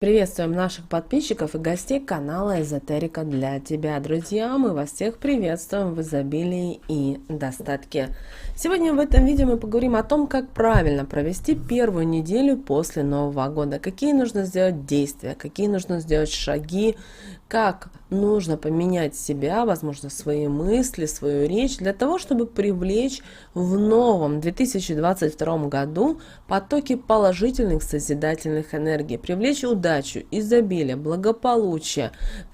Приветствуем наших подписчиков и гостей канала Эзотерика для тебя. Друзья, мы вас всех приветствуем в изобилии и достатке. Сегодня в этом видео мы поговорим о том, как правильно провести первую неделю после Нового года. Какие нужно сделать действия, какие нужно сделать шаги, как нужно поменять себя, возможно, свои мысли, свою речь, для того, чтобы привлечь в новом 2022 году потоки положительных созидательных энергий, привлечь удачу, изобилие, благополучие.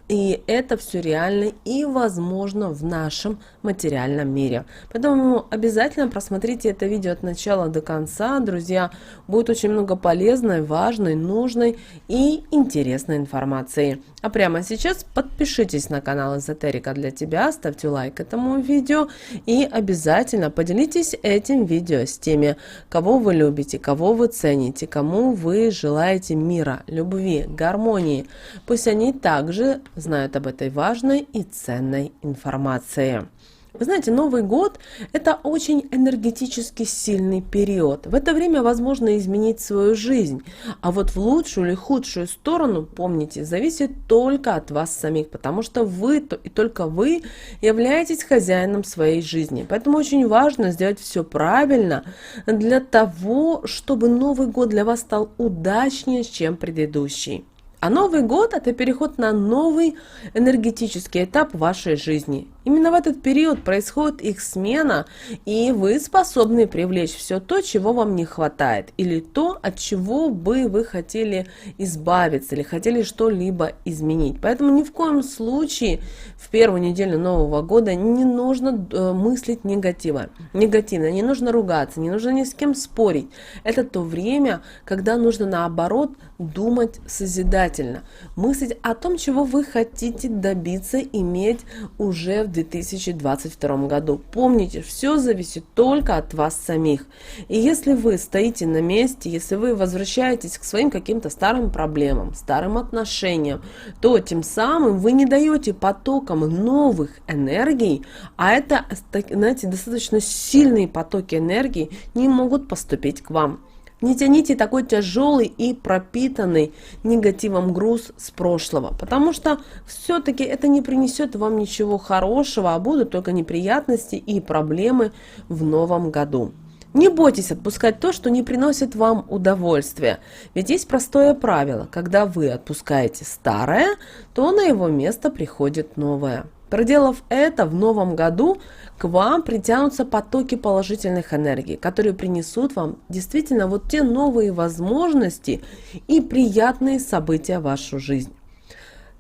И это все реально и возможно в нашем материальном мире. Поэтому обязательно просмотрите это видео от начала до конца, друзья. Будет очень много полезной, важной, нужной и интересной информации. А прямо сейчас подпишитесь на канал Эзотерика для тебя, ставьте лайк этому видео и обязательно поделитесь этим видео с теми, кого вы любите, кого вы цените, кому вы желаете мира, любви, гармонии. Пусть они также знают об этой важной и ценной информации. Вы знаете, Новый год – это очень энергетически сильный период. В это время возможно изменить свою жизнь. А вот в лучшую или худшую сторону, помните, зависит только от вас самих, потому что вы и только вы являетесь хозяином своей жизни. Поэтому очень важно сделать все правильно для того, чтобы Новый год для вас стал удачнее, чем предыдущий. А Новый год – это переход на новый энергетический этап вашей жизни. Именно в этот период происходит их смена, и вы способны привлечь все то, чего вам не хватает, или то, от чего бы вы хотели избавиться, или хотели что-либо изменить. Поэтому ни в коем случае в первую неделю Нового года не нужно мыслить негативно, не нужно ругаться, не нужно ни с кем спорить. Это то время, когда нужно наоборот думать созидательно, мыслить о том, чего вы хотите добиться, иметь уже в 2022 году. Помните, все зависит только от вас самих. И если вы стоите на месте, если вы возвращаетесь к своим каким-то старым проблемам, старым отношениям, то тем самым вы не даете потокам новых энергий, а это, знаете, достаточно сильные потоки энергии не могут поступить к вам. Не тяните такой тяжелый и пропитанный негативом груз с прошлого, потому что все-таки это не принесет вам ничего хорошего, а будут только неприятности и проблемы в новом году. Не бойтесь отпускать то, что не приносит вам удовольствия, ведь есть простое правило: когда вы отпускаете старое, то на его место приходит новое. Проделав это, в новом году к вам притянутся потоки положительных энергий, которые принесут вам действительно вот те новые возможности и приятные события в вашу жизнь.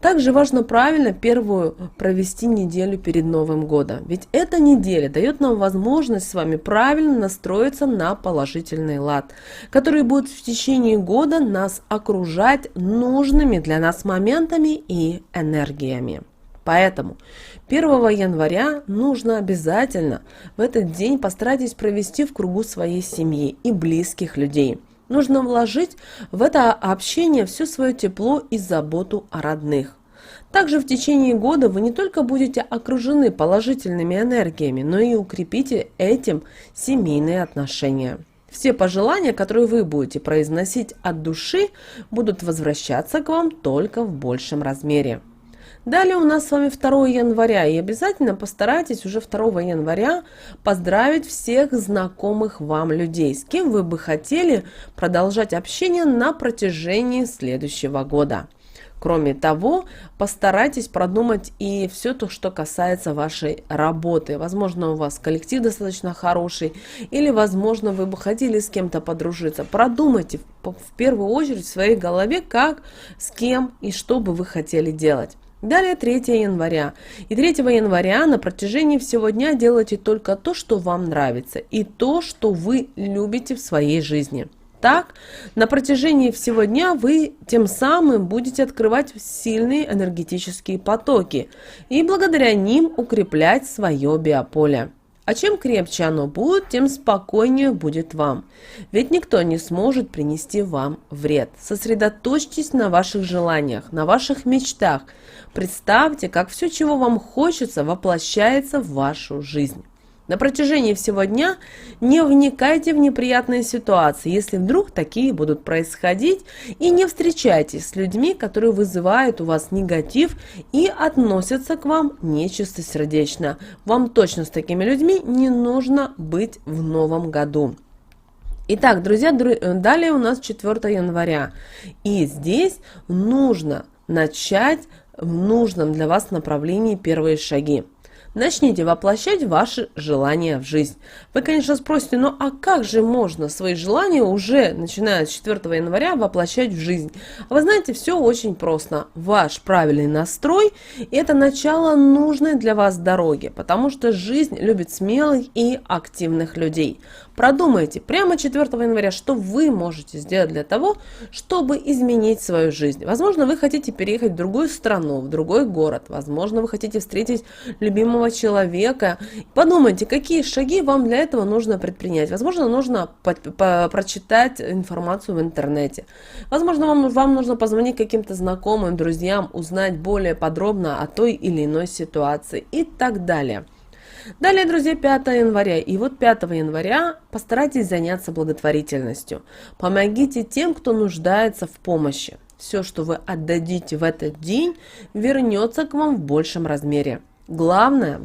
Также важно правильно первую провести неделю перед Новым годом, ведь эта неделя дает нам возможность с вами правильно настроиться на положительный лад, который будет в течение года нас окружать нужными для нас моментами и энергиями. Поэтому 1 января нужно обязательно в этот день постарайтесь провести в кругу своей семьи и близких людей. Нужно вложить в это общение все свое тепло и заботу о родных. Также в течение года вы не только будете окружены положительными энергиями, но и укрепите этим семейные отношения. Все пожелания, которые вы будете произносить от души, будут возвращаться к вам только в большем размере. Далее у нас с вами 2 января, и обязательно постарайтесь уже 2 января поздравить всех знакомых вам людей, с кем вы бы хотели продолжать общение на протяжении следующего года. Кроме того, постарайтесь продумать и все то, что касается вашей работы. Возможно, у вас коллектив достаточно хороший, или, возможно, вы бы хотели с кем-то подружиться. Продумайте в первую очередь в своей голове, как, с кем и что бы вы хотели делать. Далее 3 января. И 3 января на протяжении всего дня делайте только то, что вам нравится, и то, что вы любите в своей жизни. Так, на протяжении всего дня вы тем самым будете открывать сильные энергетические потоки и благодаря ним укреплять свое биополе. А чем крепче оно будет, тем спокойнее будет вам. Ведь никто не сможет принести вам вред. Сосредоточьтесь на ваших желаниях, на ваших мечтах. Представьте, как все, чего вам хочется, воплощается в вашу жизнь. На протяжении всего дня не вникайте в неприятные ситуации, если вдруг такие будут происходить, и не встречайтесь с людьми, которые вызывают у вас негатив и относятся к вам нечистосердечно. Вам точно с такими людьми не нужно быть в новом году. Итак, друзья, далее у нас 4 января, и здесь нужно начать в нужном для вас направлении первые шаги. Начните воплощать ваши желания в жизнь. Вы, конечно, спросите, ну а как же можно свои желания уже, начиная с 4 января, воплощать в жизнь? А вы знаете, все очень просто. Ваш правильный настрой– это начало нужной для вас дороги, потому что жизнь любит смелых и активных людей. Продумайте прямо 4 января, что вы можете сделать для того, чтобы изменить свою жизнь. Возможно, вы хотите переехать в другую страну, в другой город. Возможно, вы хотите встретить любимого человека. Подумайте, какие шаги вам для этого нужно предпринять. Возможно, нужно прочитать информацию в интернете. Возможно, вам нужно позвонить каким-то знакомым, друзьям, узнать более подробно о той или иной ситуации и так далее. Далее, друзья, 5 января. И вот 5 января постарайтесь заняться благотворительностью. Помогите тем, кто нуждается в помощи. Все, что вы отдадите в этот день, вернется к вам в большем размере. Главное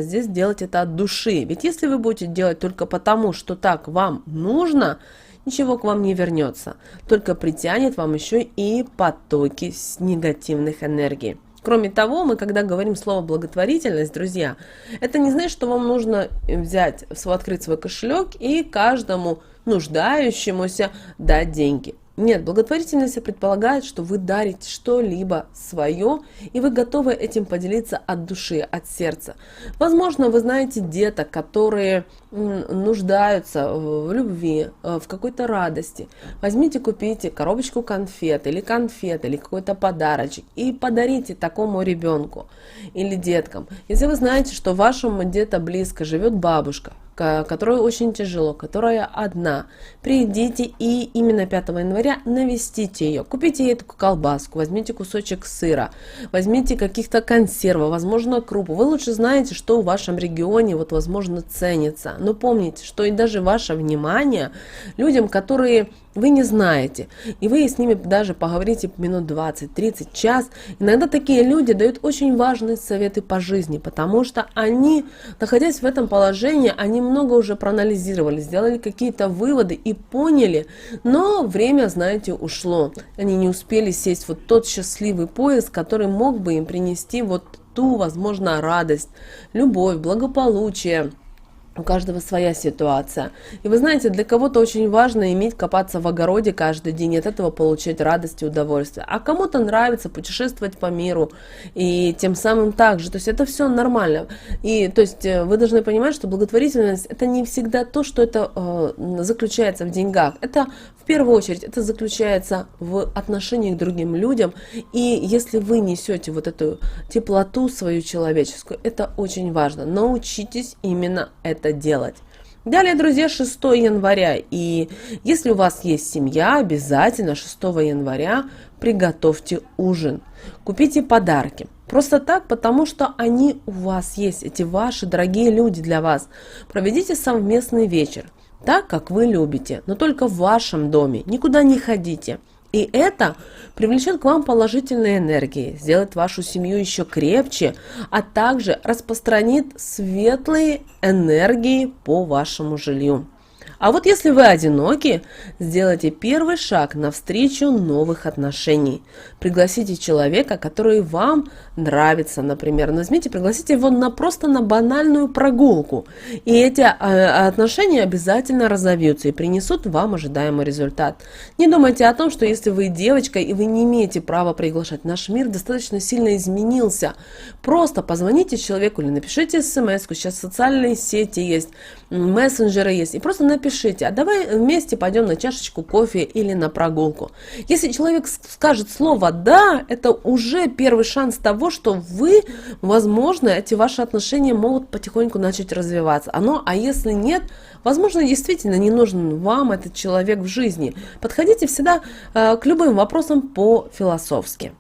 здесь делать это от души. Ведь если вы будете делать только потому, что так вам нужно, ничего к вам не вернется. Только притянет вам еще и потоки негативных энергий. Кроме того, мы когда говорим слово благотворительность, друзья, это не значит, что вам нужно открыть свой кошелек и каждому нуждающемуся дать деньги. Нет, благотворительность предполагает, что вы дарите что-либо свое, и вы готовы этим поделиться от души, от сердца. Возможно, вы знаете деток, которые нуждаются в любви, в какой-то радости. Возьмите, купите коробочку конфет, или какой-то подарочек, и подарите такому ребенку или деткам. Если вы знаете, что вашему где-то близко живет бабушка, которой очень тяжело, которая одна, придите и именно 5 января навестите ее. Купите ей такую колбаску, возьмите кусочек сыра, возьмите каких-то консервов, возможно, крупу. Вы лучше знаете, что в вашем регионе, возможно, ценится. Но помните, что и даже ваше внимание людям, которые вы не знаете, и вы с ними даже поговорите минут 20, 30, час. Иногда такие люди дают очень важные советы по жизни, потому что они, находясь в этом положении, они много уже проанализировали, сделали какие-то выводы и поняли, но время, знаете, ушло. Они не успели сесть в тот счастливый поезд, который мог бы им принести ту, возможно, радость, любовь, благополучие. У каждого своя ситуация. И вы знаете, для кого-то очень важно копаться в огороде каждый день, от этого получать радость и удовольствие. А кому-то нравится путешествовать по миру, и тем самым также. То есть это все нормально. И то есть вы должны понимать, что благотворительность это не всегда то, что это заключается в деньгах. Это в первую очередь это заключается в отношении к другим людям. И если вы несете эту теплоту свою человеческую, это очень важно. Научитесь именно это делать. Далее, друзья, 6 января. И если у вас есть семья, обязательно 6 января приготовьте ужин. Купите подарки. Просто так, потому что они у вас есть, эти ваши дорогие люди для вас. Проведите совместный вечер, так, как вы любите, но только в вашем доме. Никуда не ходите. И это привлечет к вам положительные энергии, сделает вашу семью еще крепче, а также распространит светлые энергии по вашему жилью. А вот если вы одиноки, сделайте первый шаг навстречу новых отношений. Пригласите человека, который вам нравится, например. Пригласите его просто на банальную прогулку. И эти отношения обязательно разовьются и принесут вам ожидаемый результат. Не думайте о том, что если вы девочка и вы не имеете права приглашать. Наш мир достаточно сильно изменился. Просто позвоните человеку или напишите смс-ку. Сейчас социальные сети есть, мессенджеры есть. И просто напишите: а давай вместе пойдем на чашечку кофе или на прогулку. Если человек скажет слово «да», это уже первый шанс того, что вы, возможно, эти ваши отношения могут потихоньку начать развиваться. А если нет, возможно, действительно не нужен вам этот человек в жизни. Подходите всегда к любым вопросам по-философски.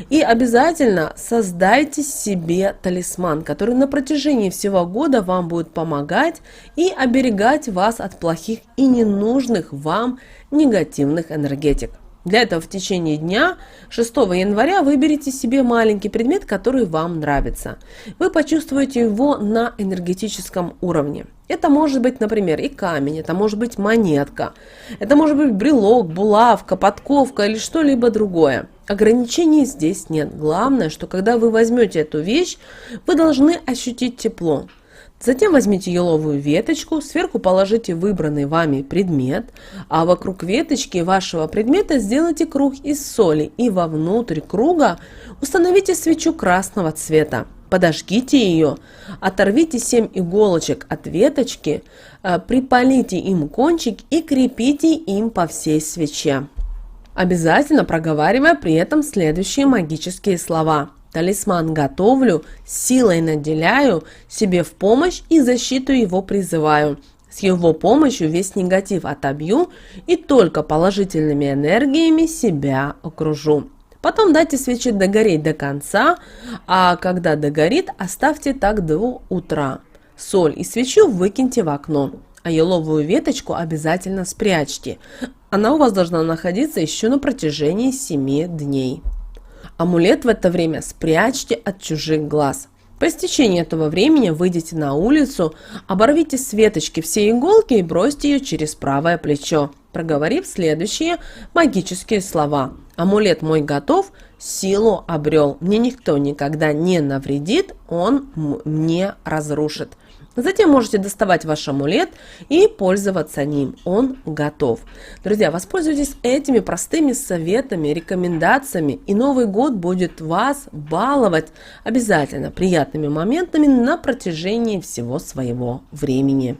И обязательно создайте себе талисман, который на протяжении всего года вам будет помогать и оберегать вас от плохих и ненужных вам негативных энергетик. Для этого в течение дня 6 января выберите себе маленький предмет, который вам нравится. Вы почувствуете его на энергетическом уровне. Это может быть, например, и камень, это может быть монетка, это может быть брелок, булавка, подковка или что-либо другое. Ограничений здесь нет. Главное, что когда вы возьмете эту вещь, вы должны ощутить тепло. Затем возьмите еловую веточку, сверху положите выбранный вами предмет, а вокруг веточки вашего предмета сделайте круг из соли и вовнутрь круга установите свечу красного цвета. Подожгите ее, оторвите 7 иголочек от веточки, припалите им кончик и крепите им по всей свече. Обязательно проговаривая при этом следующие магические слова. Талисман готовлю, силой наделяю, себе в помощь и защиту его призываю. С его помощью весь негатив отобью и только положительными энергиями себя окружу. Потом дайте свече догореть до конца, а когда догорит, оставьте так до утра. Соль и свечу выкиньте в окно, а еловую веточку обязательно спрячьте. Она у вас должна находиться еще на протяжении 7 дней. Амулет в это время спрячьте от чужих глаз. По истечении этого времени выйдите на улицу, оборвите с веточки все иголки и бросьте ее через правое плечо, проговорив следующие магические слова. Амулет мой готов, силу обрел. Мне никто никогда не навредит, он мне разрушит. Затем можете доставать ваш амулет и пользоваться ним. Он готов. Друзья, воспользуйтесь этими простыми советами, рекомендациями, и Новый год будет вас баловать обязательно приятными моментами на протяжении всего своего времени.